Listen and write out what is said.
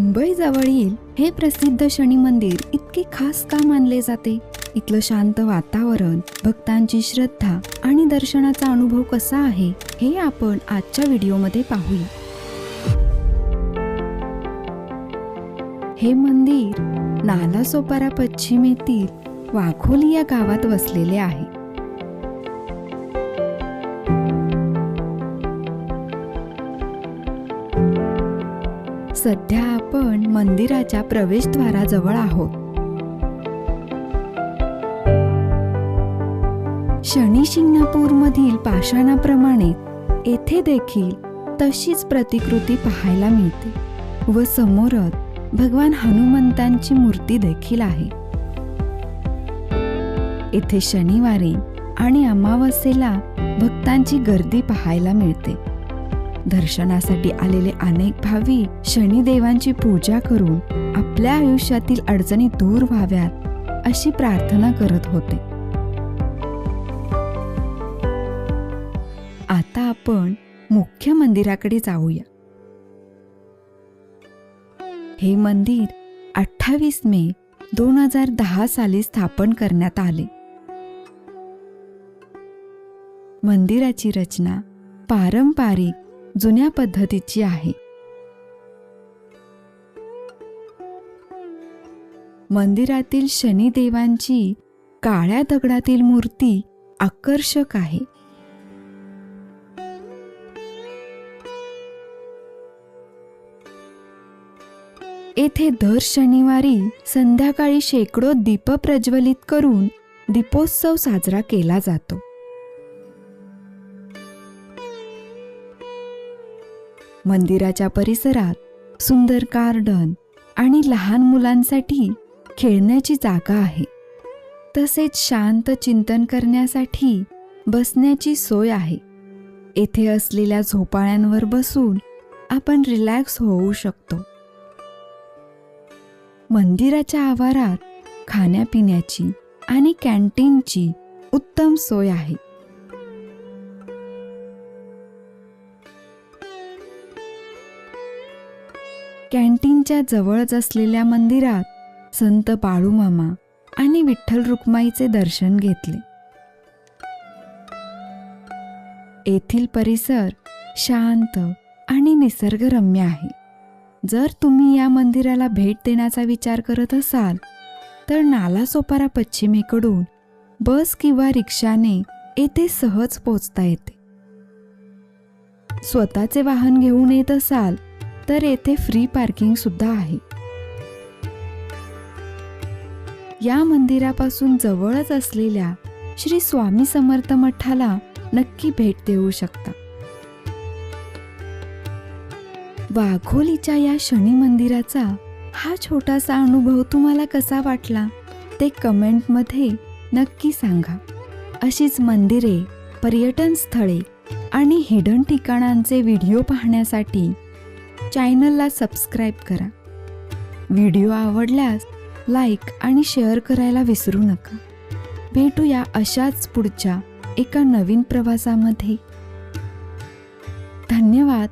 मुंबई जवळील हे प्रसिद्ध शनी मंदिर इतके खास का मानले जाते? इथलं शांत वातावरण, भक्तांची श्रद्धा आणि दर्शनाचा अनुभव कसा आहे हे आपण आजच्या व्हिडिओमध्ये पाहूया. हे मंदिर नालासोपारा पश्चिमेतील वाघोली या गावात वसलेले आहे. सध्या आपण मंदिराच्या प्रवेशद्वाराजवळ आहोत. शनी शिंगणापूरमधील पाषाणाप्रमाणे येथे देखील तशीच प्रतिकृती पाहायला मिळते व समोरच भगवान हनुमंतांची मूर्ती देखील आहे. येथे शनिवारी आणि अमावस्येला भक्तांची गर्दी पाहायला मिळते. दर्शनासाठी आलेले अनेक भाविक शनिदेवांची पूजा करून आपल्या आयुष्यातील अडचणी दूर व्हाव्यात अशी प्रार्थना करत होते. आता आपण मुख्य मंदिराकडे जाऊया. हे मंदिर 28 मे 2010 साली स्थापन करण्यात आले. मंदिराची रचना पारंपरिक जुन्या पद्धतीची आहे. मंदिरातील शनिदेवांची काळ्या दगडातील मूर्ती आकर्षक आहे. येथे दर शनिवारी संध्याकाळी शेकडो दीप प्रज्वलित करून दीपोत्सव साजरा केला जातो. मंदिराच्या परिसरात सुंदर गार्डन आणि लहान मुलांसाठी खेळण्याची जागा आहे. तसेच शांत चिंतन करण्यासाठी बसण्याची सोय आहे. येथे असलेल्या झोपाळ्यांवर बसून आपण रिलॅक्स होऊ शकतो. मंदिराच्या आवारात खाण्यापिण्याची आणि कॅन्टीनची उत्तम सोय आहे. कॅन्टीनच्या जवळच असलेल्या मंदिरात संत बाळूमामा आणि विठ्ठल रुक्माईचे दर्शन घेतले. येथील परिसर शांत आणि निसर्गरम्य आहे. जर तुम्ही या मंदिराला भेट देण्याचा विचार करत असाल तर नालासोपारा पश्चिमेकडून बस किंवा रिक्षाने येथे सहज पोहोचता येते. स्वतःचे वाहन घेऊन येत असाल तर येथे फ्री पार्किंग सुद्धा आहे. या मंदिरापासून जवळच असलेल्या श्री स्वामी समर्थ मठाला नक्की भेट देऊ शकता. वाघोलीच्या या शनी मंदिराचा हा छोटासा अनुभव तुम्हाला कसा वाटला ते कमेंटमध्ये नक्की सांगा. अशीच मंदिरे, पर्यटन स्थळे आणि हिडन ठिकाणांचे व्हिडिओ पाहण्यासाठी चॅनलला सबस्क्राईब करा. व्हिडिओ आवडल्यास लाईक आणि शेअर करायला विसरू नका. भेटूया अशाच पुढच्या एका नवीन प्रवासामध्ये. धन्यवाद.